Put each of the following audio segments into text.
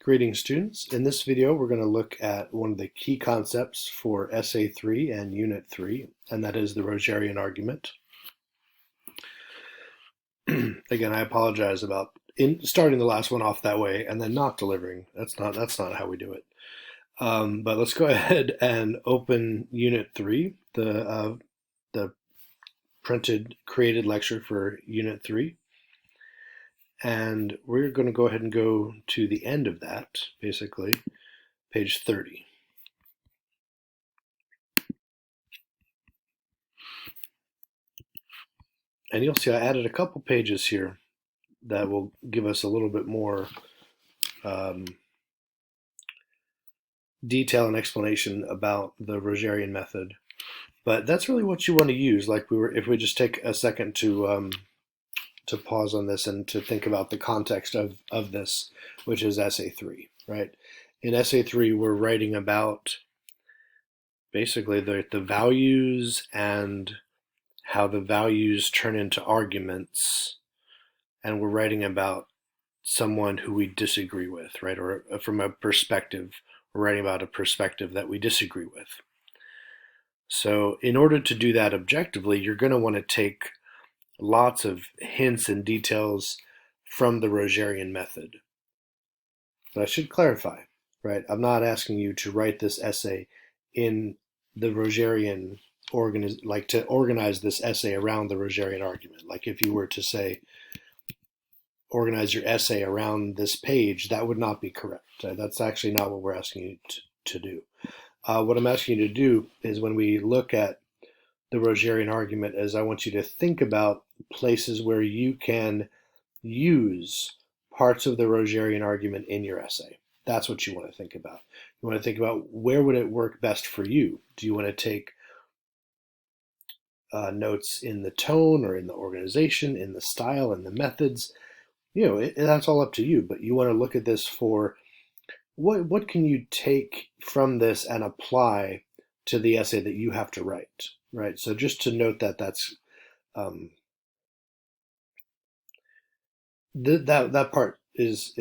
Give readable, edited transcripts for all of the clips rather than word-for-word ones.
Greetings, students. In this video, we're going to look at one of the key concepts for Essay 3 and Unit 3, and that is the Rogerian argument. Again, I apologize about starting the last one off that way and then not delivering. That's not how we do it. But let's go ahead and open Unit 3, the created lecture for Unit 3. And we're going to go ahead and go to the end of that, basically, page 30. And you'll see I added a couple pages here that will give us a little bit more detail and explanation about the Rogerian method. But that's really what you want to use. If we just take a second to pause on this and to think about the context of this, which is Essay 3, right? In Essay 3, we're writing about basically the values and how the values turn into arguments, and we're writing about someone who we disagree with, right? Or from a perspective, we're writing about a perspective that we disagree with. So in order to do that objectively, you're going to want to take lots of hints and details from the Rogerian method. But I should clarify, right? I'm not asking you to write this essay in the Rogerian to organize this essay around the Rogerian argument. Like if you were to say, organize your essay around this page, that would not be correct. That's actually not what we're asking you to do. What I'm asking you to do is when we look at the Rogerian argument is I want you to think about places where you can use parts of the Rogerian argument in your essay. That's what you want to think about. You want to think about where would it work best for you. Do you want to take notes in the tone or in the organization, in the style, in the methods? That's all up to you, but you want to look at this for what can you take from this and apply to the essay that you have to write, right? So just to note that's that part is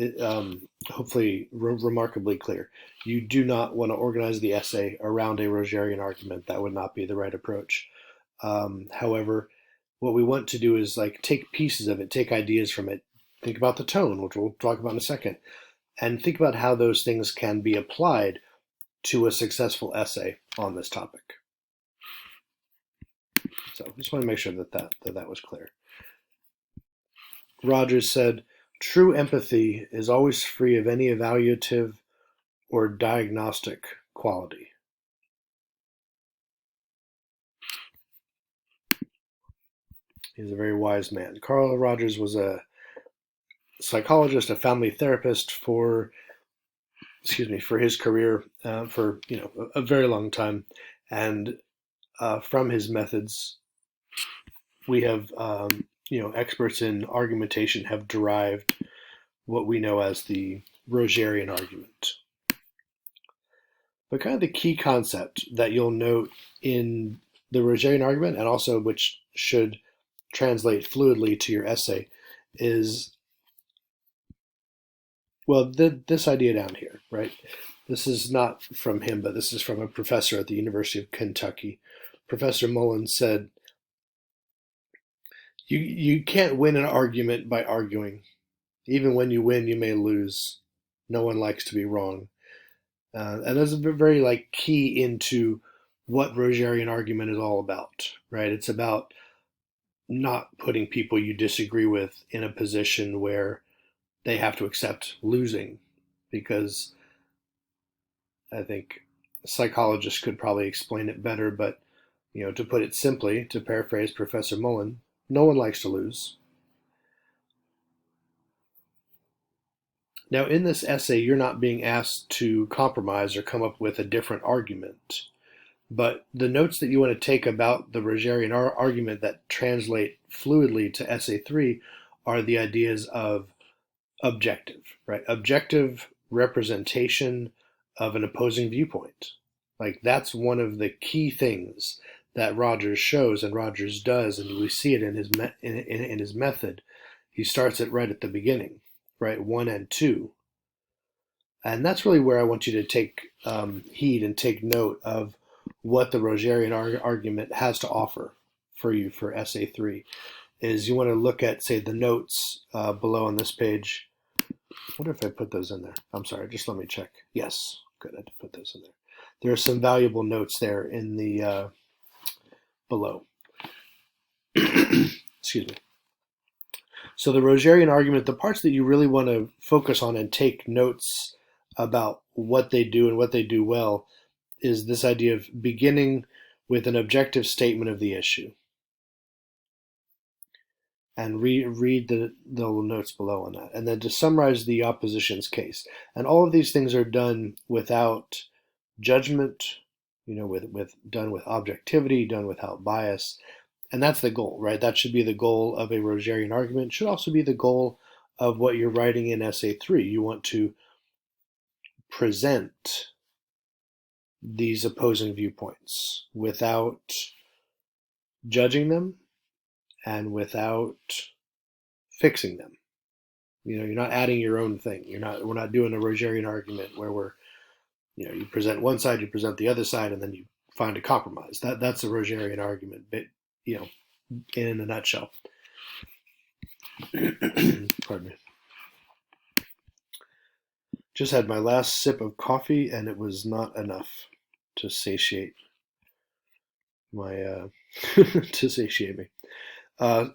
hopefully remarkably clear. You do not want to organize the essay around a Rogerian argument. That would not be the right approach. However, what we want to do is take pieces of it, take ideas from it, think about the tone, which we'll talk about in a second, and think about how those things can be applied to a successful essay on this topic. So just want to make sure that was clear. Rogers said, "True empathy is always free of any evaluative or diagnostic quality." He's a very wise man. Carl Rogers was a psychologist, a family therapist for his career for a very long time, and from his methods, we have experts in argumentation have derived what we know as the Rogerian argument. But kind of the key concept that you'll note in the Rogerian argument, and also which should translate fluidly to your essay, is this idea down here, right? This is not from him, but this is from a professor at the University of Kentucky. Professor Mullen said, you can't win an argument by arguing. Even when you win, you may lose. No one likes to be wrong. And that's a very key into what Rogerian argument is all about, right? It's about not putting people you disagree with in a position where they have to accept losing, because I think psychologists could probably explain it better, but to put it simply, to paraphrase Professor Mullen, no one likes to lose. Now, in this essay, you're not being asked to compromise or come up with a different argument, but the notes that you want to take about the Rogerian argument that translate fluidly to Essay 3 are the ideas of objective, right? Objective representation of an opposing viewpoint. That's one of the key things that Rogers shows and Rogers does, and we see it in his method. He starts it right at the beginning, right? 1 and 2. And that's really where I want you to take heed and take note of what the Rogerian argument has to offer for you for essay 3. Is you want to look at, say, the notes below on this page. I wonder if I put those in there. I'm sorry, just let me check. Yes, good, I did put those in there. There are some valuable notes there in the below. Excuse me. So the Rogerian argument, the parts that you really want to focus on and take notes about what they do and what they do well, is this idea of beginning with an objective statement of the issue. And read the notes below on that. And then to summarize the opposition's case. And all of these things are done without judgment, done with objectivity, done without bias. And that's the goal, right? That should be the goal of a Rogerian argument. It should also be the goal of what you're writing in essay 3. You want to present these opposing viewpoints without judging them and without fixing them. You're not adding your own thing. We're not doing a Rogerian argument where you present one side, you present the other side, and then you find a compromise. That's a Rogerian argument, but in a nutshell. Pardon me. Just had my last sip of coffee, and it was not enough to satiate my to satiate me.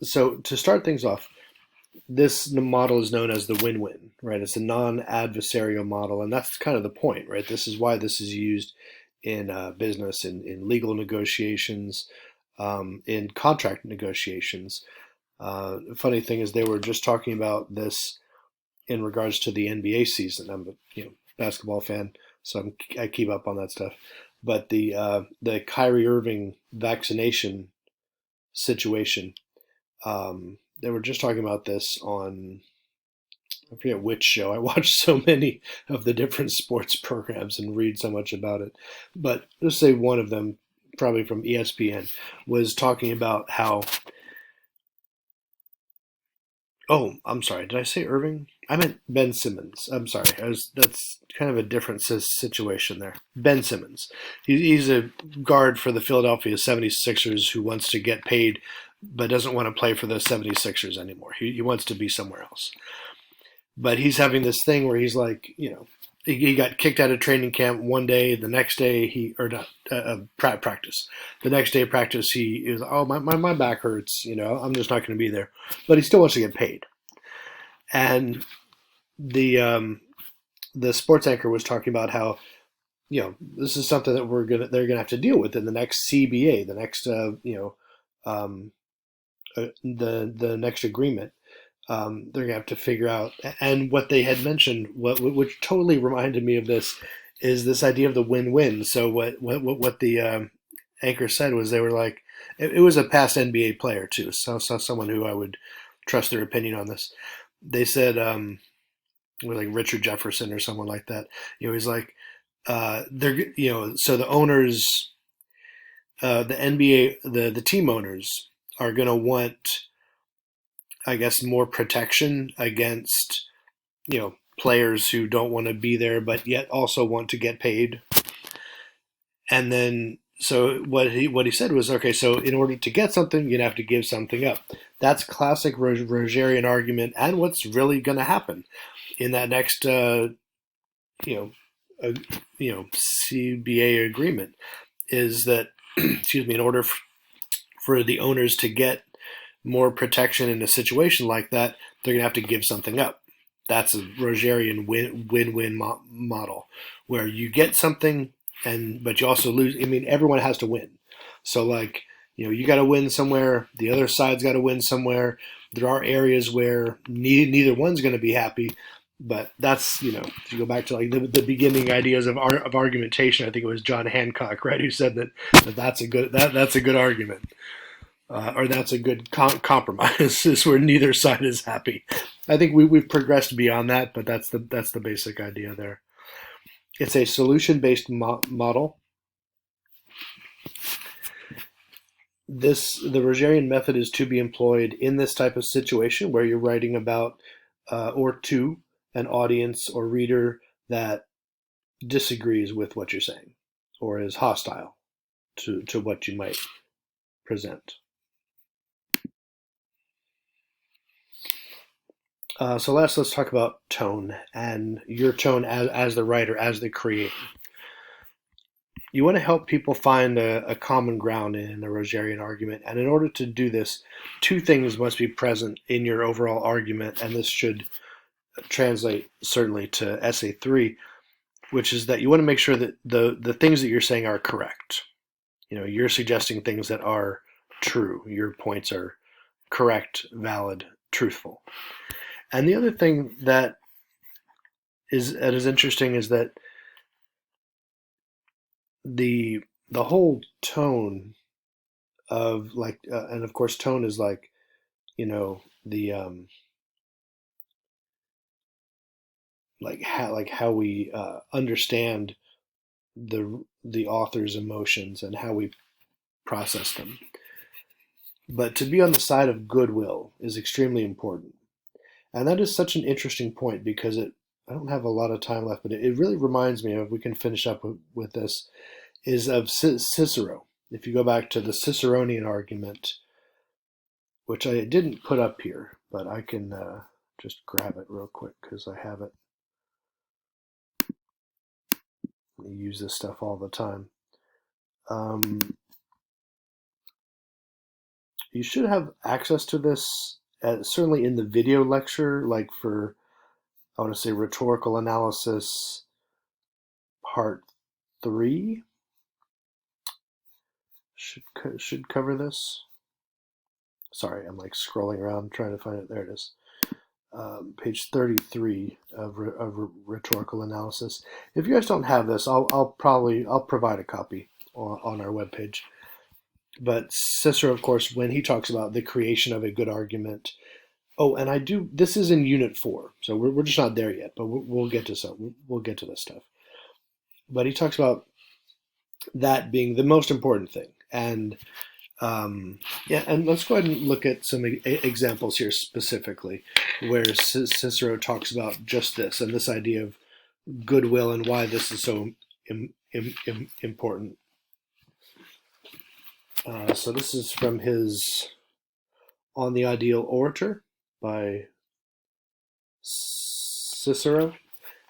So to start things off, this model is known as the WinWin, right? It's a non-adversarial model, and that's kind of the point, right? This is why this is used in business, in legal negotiations, in contract negotiations. The funny thing is they were just talking about this in regards to the NBA season. I'm a basketball fan, so I keep up on that stuff. But the Kyrie Irving vaccination situation, they were just talking about this on, I forget which show. I watch so many of the different sports programs and read so much about it. But let's say one of them, probably from ESPN, was talking about how, oh, I'm sorry, did I say Irving? I meant Ben Simmons. I'm sorry. That's kind of a different situation there. Ben Simmons. He's a guard for the Philadelphia 76ers who wants to get paid but doesn't want to play for the 76ers anymore. He wants to be somewhere else. But he's having this thing where he's like, he got kicked out of training camp one day. The next day practice. The next day of practice, he is, oh, my back hurts. I'm just not going to be there. But he still wants to get paid. And the sports anchor was talking about how, this is something that they're gonna have to deal with in the next CBA, the next the next agreement. They're gonna have to figure out. And what they had mentioned, which totally reminded me of this, is this idea of the win-win. So what the anchor said was, they were like, it was a past NBA player too, so someone who I would trust their opinion on this. They said, it was like Richard Jefferson or someone like that. He's like, so the owners, the NBA, the team owners are going to want, I guess, more protection against, players who don't want to be there, but yet also want to get paid. And then, so what he said was, okay, so in order to get something, you'd have to give something up. That's classic Rogerian argument, and what's really going to happen in that next, CBA agreement is that, excuse me, in order for the owners to get more protection in a situation like that, they're going to have to give something up. That's a Rogerian win-win model, where you get something, but you also lose. I mean, everyone has to win. So, like, you got to win somewhere. The other side's got to win somewhere. There are areas where neither one's going to be happy. But that's, if you go back to like the beginning ideas of argumentation, I think it was John Hancock, right, who said that's a good argument. Or that's a good compromise, is where neither side is happy. I think we've progressed beyond that, but that's the basic idea there. It's a solution-based model. The Rogerian method is to be employed in this type of situation where you're writing about or to an audience or reader that disagrees with what you're saying or is hostile to what you might present. So let's talk about tone and your tone as the writer, as the creator. You want to help people find a common ground in the Rogerian argument, and in order to do this, two things must be present in your overall argument, and this should translate certainly to essay 3, which is that you want to make sure that the things that you're saying are correct. You're suggesting things that are true. Your points are correct, valid, truthful. And the other thing that is interesting is that the whole tone of and of course tone is the how we understand the author's emotions and how we process them. But to be on the side of goodwill is extremely important. And that is such an interesting point because I don't have a lot of time left, but it really reminds me of, we can finish up with this, is of Cicero. If you go back to the Ciceronian argument, which I didn't put up here, but I can just grab it real quick because I have it. I use this stuff all the time. You should have access to this, certainly in the video lecture, like for, I want to say, Rhetorical Analysis Part 3. Should cover this. Sorry, I'm scrolling around trying to find it. There it is. Page 33 of Rhetorical Analysis. If you guys don't have this, I'll provide a copy on our webpage. But Cicero, of course, when he talks about the creation of a good argument. Oh, and this is in Unit 4, so we're just not there yet, but we'll get to we'll get to this stuff. But he talks about that being the most important thing. And and let's go ahead and look at some examples here specifically where Cicero talks about just this and this idea of goodwill and why this is so important. So this is from his On the Ideal Orator by Cicero.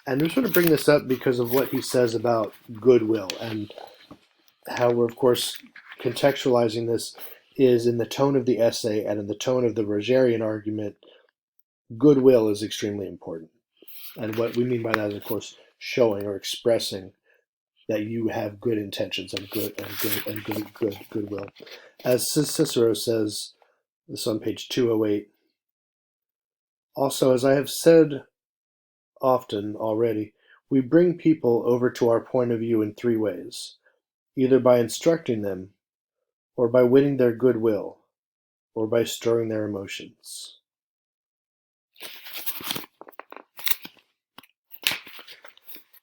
And we sort of bring this up because of what he says about goodwill and how we're, of course, contextualizing this is in the tone of the essay and in the tone of the Rogerian argument. Goodwill is extremely important. And what we mean by that is, of course, showing or expressing that you have good intentions and goodwill. As Cicero says, this on page 208, also, as I have said often already, we bring people over to our point of view in 3 ways, either by instructing them, or by winning their goodwill, or by stirring their emotions.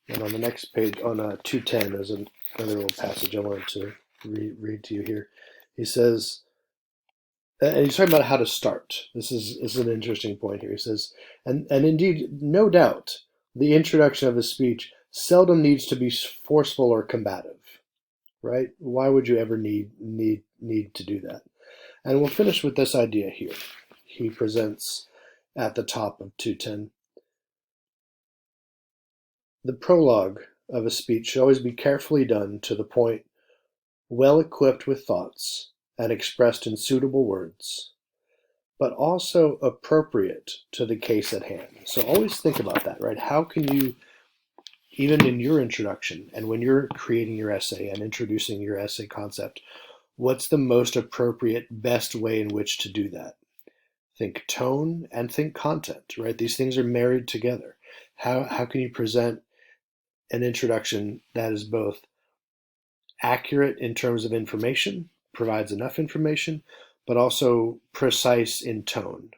And on the next page, on 210, there's another little passage I wanted to read to you here. He says, and he's talking about how to start. This is an interesting point here. He says, and indeed, no doubt, the introduction of a speech seldom needs to be forceful or combative, right? Why would you ever need to do that? And we'll finish with this idea here. He presents at the top of 210. The prologue of a speech should always be carefully done, to the point, well equipped with thoughts, and expressed in suitable words, but also appropriate to the case at hand. So always think about that, right? How can you, even in your introduction, and when you're creating your essay and introducing your essay concept, what's the most appropriate, best way in which to do that? Think tone and think content, right? These things are married together. How can you present an introduction that is both accurate in terms of information, provides enough information, but also precise in tone?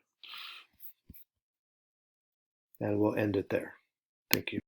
And we'll end it there. Thank you.